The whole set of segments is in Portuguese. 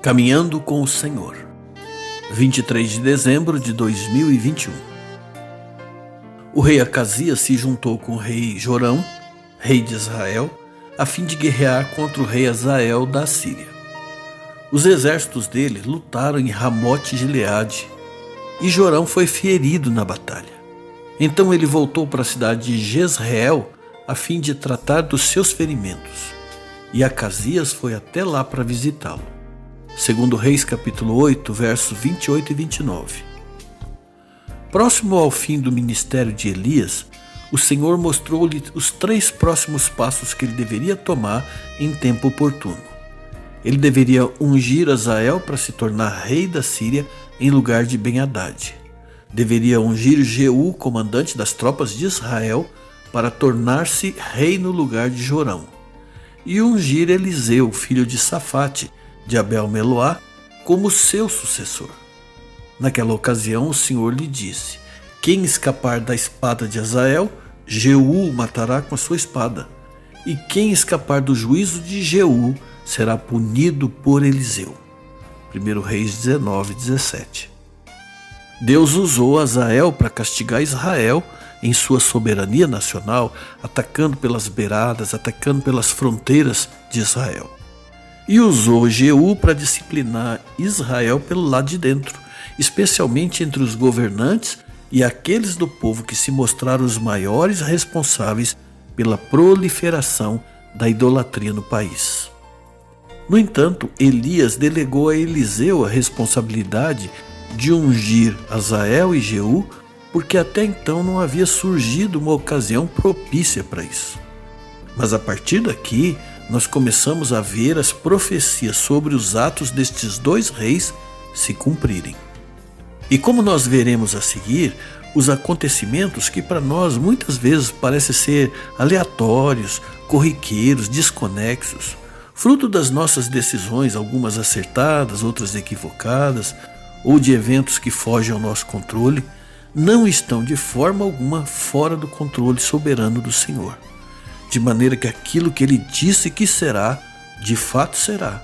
Caminhando com o Senhor, 23 de dezembro de 2021. O rei Acasias se juntou com o rei Jorão, rei de Israel, a fim de guerrear contra o rei Azael da Síria. Os exércitos dele lutaram em Ramote-Gileade e Jorão foi ferido na batalha. Então ele voltou para a cidade de Jezreel a fim de tratar dos seus ferimentos. E Acasias foi até lá para visitá-lo. Segundo Reis capítulo 8, versos 28 e 29. Próximo ao fim do ministério de Elias, o Senhor mostrou-lhe os 3 próximos passos que ele deveria tomar em tempo oportuno. Ele deveria ungir Azael para se tornar rei da Síria em lugar de Ben-Hadad. Deveria ungir Jeú, comandante das tropas de Israel, para tornar-se rei no lugar de Jorão. E ungir Eliseu, filho de Safate, de Abel-Meloá, como seu sucessor. Naquela ocasião o Senhor lhe disse: quem escapar da espada de Azael, Jeú o matará com a sua espada, e quem escapar do juízo de Jeú será punido por Eliseu. 1 Reis 19, 17. Deus usou Azael para castigar Israel em sua soberania nacional, atacando pelas beiradas, atacando pelas fronteiras de Israel. E usou Jeú para disciplinar Israel pelo lado de dentro, especialmente entre os governantes e aqueles do povo que se mostraram os maiores responsáveis pela proliferação da idolatria no país. No entanto, Elias delegou a Eliseu a responsabilidade de ungir Azael e Jeú, porque até então não havia surgido uma ocasião propícia para isso. Mas a partir daqui, nós começamos a ver as profecias sobre os atos destes 2 reis se cumprirem. E como nós veremos a seguir, os acontecimentos que para nós muitas vezes parecem ser aleatórios, corriqueiros, desconexos, fruto das nossas decisões, algumas acertadas, outras equivocadas, ou de eventos que fogem ao nosso controle, não estão de forma alguma fora do controle soberano do Senhor. De maneira que aquilo que ele disse que será, de fato será,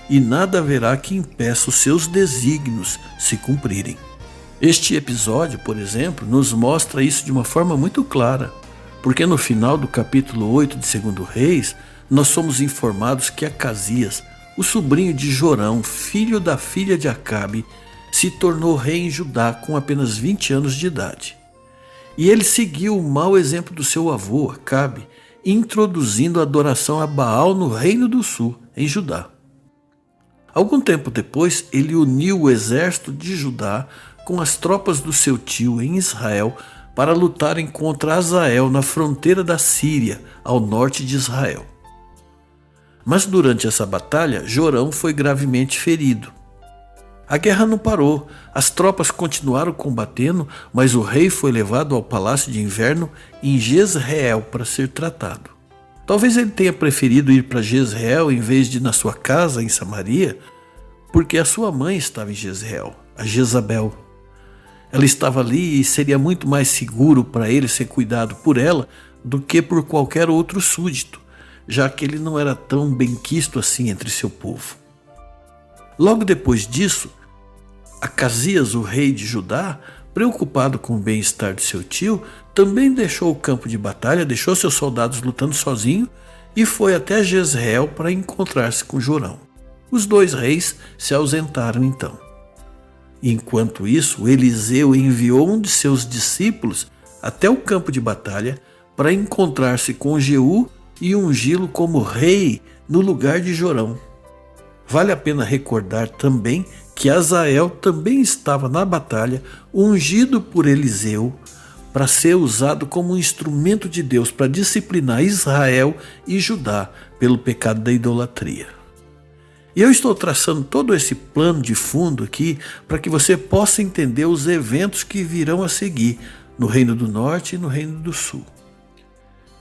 e nada haverá que impeça os seus desígnios se cumprirem. Este episódio, por exemplo, nos mostra isso de uma forma muito clara, porque no final do capítulo 8 de 2 Reis, nós somos informados que Acasias, o sobrinho de Jorão, filho da filha de Acabe, se tornou rei em Judá com apenas 20 anos de idade. E ele seguiu o mau exemplo do seu avô, Acabe, introduzindo a adoração a Baal no Reino do Sul, em Judá. Algum tempo depois, ele uniu o exército de Judá com as tropas do seu tio em Israel para lutarem contra Azael na fronteira da Síria, ao norte de Israel. Mas durante essa batalha, Jorão foi gravemente ferido. A guerra não parou, as tropas continuaram combatendo, mas o rei foi levado ao palácio de inverno em Jezreel para ser tratado. Talvez ele tenha preferido ir para Jezreel em vez de ir na sua casa em Samaria, porque a sua mãe estava em Jezreel, a Jezabel. Ela estava ali e seria muito mais seguro para ele ser cuidado por ela do que por qualquer outro súdito, já que ele não era tão benquisto assim entre seu povo. Logo depois disso, Acasias, o rei de Judá, preocupado com o bem-estar de seu tio, também deixou o campo de batalha, deixou seus soldados lutando sozinho e foi até Jezreel para encontrar-se com Jorão. Os 2 reis se ausentaram então. Enquanto isso, Eliseu enviou um de seus discípulos até o campo de batalha para encontrar-se com Jeú e ungí-lo como rei no lugar de Jorão. Vale a pena recordar também que Azael também estava na batalha, ungido por Eliseu, para ser usado como um instrumento de Deus para disciplinar Israel e Judá pelo pecado da idolatria. E eu estou traçando todo esse plano de fundo aqui para que você possa entender os eventos que virão a seguir no Reino do Norte e no Reino do Sul.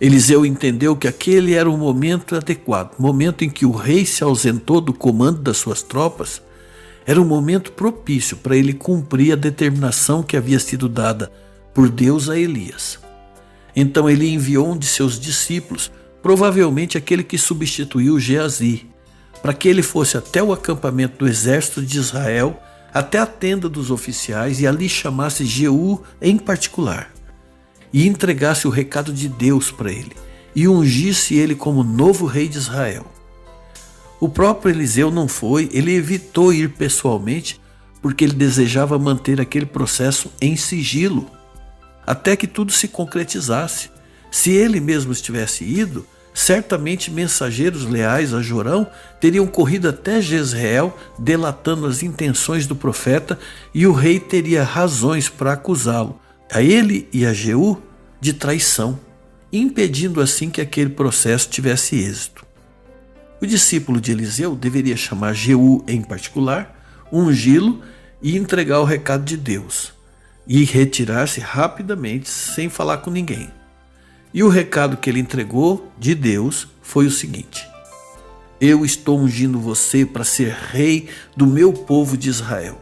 Eliseu entendeu que aquele era o momento adequado, o momento em que o rei se ausentou do comando das suas tropas, era um momento propício para ele cumprir a determinação que havia sido dada por Deus a Elias. Então ele enviou um de seus discípulos, provavelmente aquele que substituiu Geazi, para que ele fosse até o acampamento do exército de Israel, até a tenda dos oficiais, e ali chamasse Jeú em particular, e entregasse o recado de Deus para ele, e ungisse ele como novo rei de Israel. O próprio Eliseu não foi, ele evitou ir pessoalmente, porque ele desejava manter aquele processo em sigilo, até que tudo se concretizasse. Se ele mesmo estivesse ido, certamente mensageiros leais a Jorão teriam corrido até Jezreel, delatando as intenções do profeta, e o rei teria razões para acusá-lo, a ele e a Jeú, de traição, impedindo assim que aquele processo tivesse êxito. O discípulo de Eliseu deveria chamar Jeú em particular, ungí-lo e entregar o recado de Deus, e retirar-se rapidamente sem falar com ninguém. E o recado que ele entregou de Deus foi o seguinte: eu estou ungindo você para ser rei do meu povo de Israel.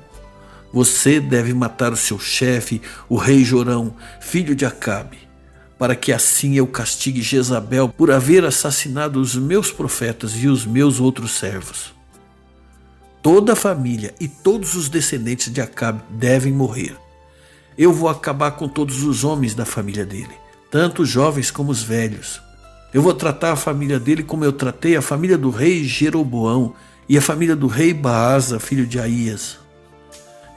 Você deve matar o seu chefe, o rei Jorão, filho de Acabe, para que assim eu castigue Jezabel por haver assassinado os meus profetas e os meus outros servos. Toda a família e todos os descendentes de Acabe devem morrer. Eu vou acabar com todos os homens da família dele, tanto os jovens como os velhos. Eu vou tratar a família dele como eu tratei a família do rei Jeroboão e a família do rei Baasa, filho de Aías.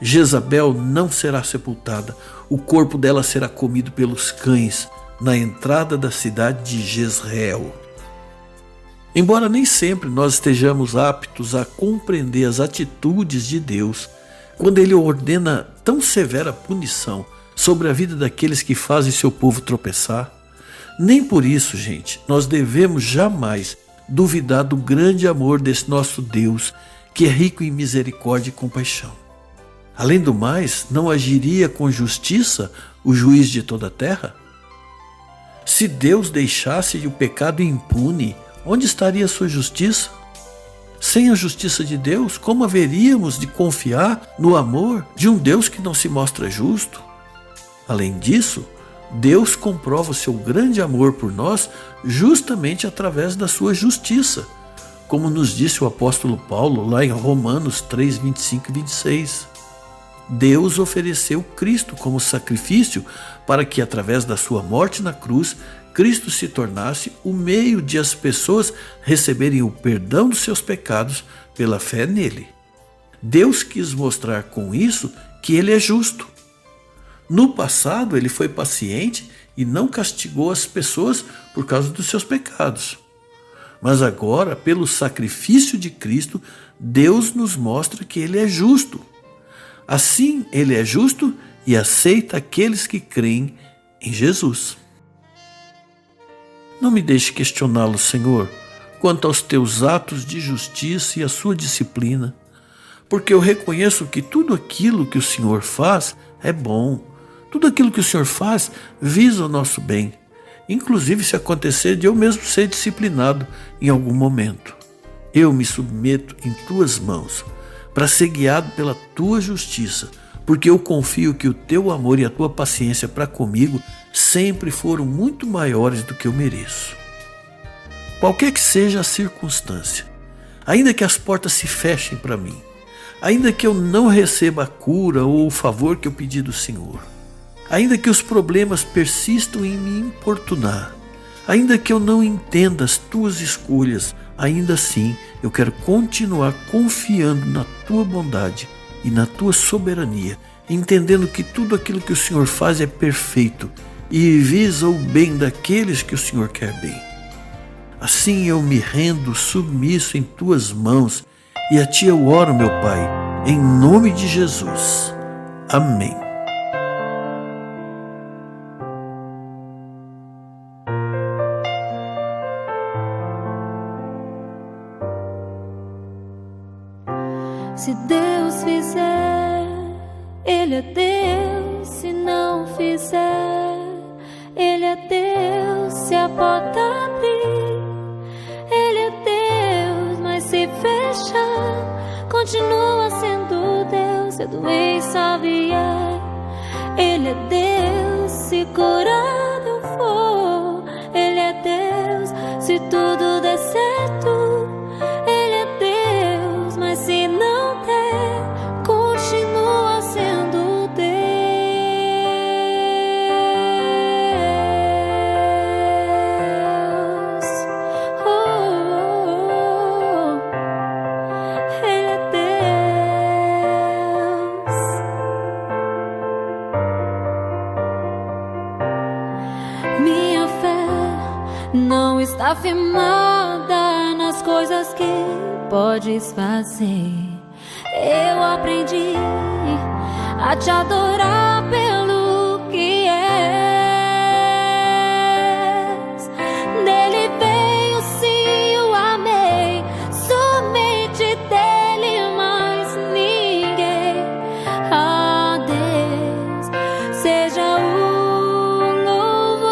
Jezabel não será sepultada, o corpo dela será comido pelos cães na entrada da cidade de Jezreel. Embora nem sempre nós estejamos aptos a compreender as atitudes de Deus, quando Ele ordena tão severa punição sobre a vida daqueles que fazem seu povo tropeçar, nem por isso, gente, nós devemos jamais duvidar do grande amor desse nosso Deus, que é rico em misericórdia e compaixão. Além do mais, não agiria com justiça o juiz de toda a terra? Se Deus deixasse o pecado impune, onde estaria a sua justiça? Sem a justiça de Deus, como haveríamos de confiar no amor de um Deus que não se mostra justo? Além disso, Deus comprova o seu grande amor por nós justamente através da sua justiça, como nos disse o apóstolo Paulo lá em Romanos 3, 25 e 26. Deus ofereceu Cristo como sacrifício para que, através da sua morte na cruz, Cristo se tornasse o meio de as pessoas receberem o perdão dos seus pecados pela fé nele. Deus quis mostrar com isso que ele é justo. No passado, ele foi paciente e não castigou as pessoas por causa dos seus pecados. Mas agora, pelo sacrifício de Cristo, Deus nos mostra que ele é justo. Assim, ele é justo e aceita aqueles que creem em Jesus. Não me deixe questioná-lo, Senhor, quanto aos teus atos de justiça e a sua disciplina, porque eu reconheço que tudo aquilo que o Senhor faz é bom. Tudo aquilo que o Senhor faz visa o nosso bem, inclusive se acontecer de eu mesmo ser disciplinado em algum momento. Eu me submeto em tuas mãos, para ser guiado pela tua justiça, porque eu confio que o teu amor e a tua paciência para comigo sempre foram muito maiores do que eu mereço. Qualquer que seja a circunstância, ainda que as portas se fechem para mim, ainda que eu não receba a cura ou o favor que eu pedi do Senhor, ainda que os problemas persistam em me importunar, ainda que eu não entenda as tuas escolhas, ainda assim eu quero continuar confiando na tua bondade e na tua soberania, entendendo que tudo aquilo que o Senhor faz é perfeito e visa o bem daqueles que o Senhor quer bem. Assim eu me rendo submisso em tuas mãos e a ti eu oro, meu Pai, em nome de Jesus. Amém. Se Deus fizer, Ele é Deus. Se não fizer, Ele é Deus. Se a porta abrir, Ele é Deus. Mas se fechar, continua sendo Deus. Se a doença vier, Ele é Deus. Se curar eu for, Ele é Deus. Se tudo der certo, Ele é Deus. não está firmada nas coisas que podes fazer. Eu aprendi a te adorar pelo que és. Dele veio, sim, eu amei, somente dele, mais ninguém. A Deus seja o louvor.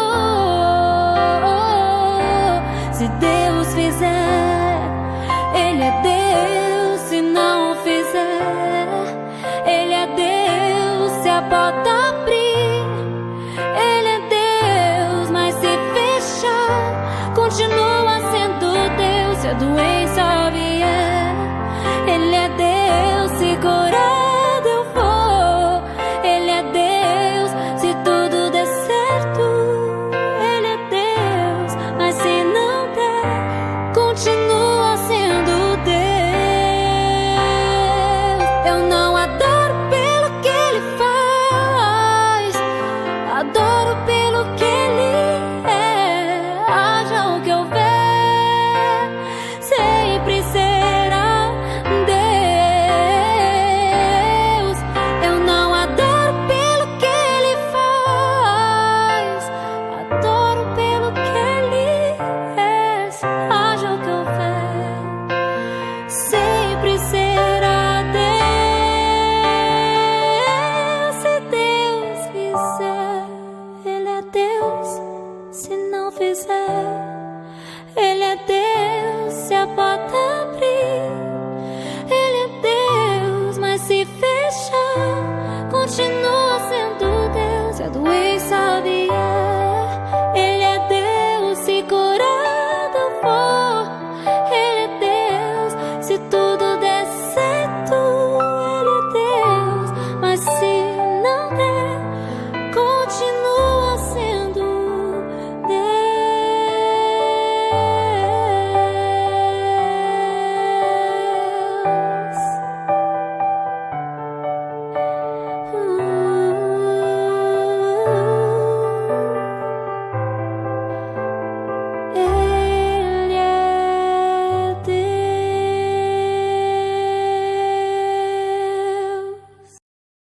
Se Deus fizer, Ele é Deus. Se não fizer, Ele é Deus. Se a porta abrir, Ele é Deus. Mas se fechar, continua sendo Deus. Se a doença vier, Ele é Deus. Se curado eu for, Ele é Deus. Se tudo der certo, Ele é Deus. Mas se não der, continua sendo Deus. Eu não adoro pelo que Ele faz, adoro pelo que Ele é. Haja o que houver, sempre será Deus. Eu não adoro pelo que Ele faz, adoro pelo que Ele é. Haja o que houver, sempre será Deus. Se Deus fizer, Ele é Deus. Se não fizer, Ele é Deus. Se a porta abrir,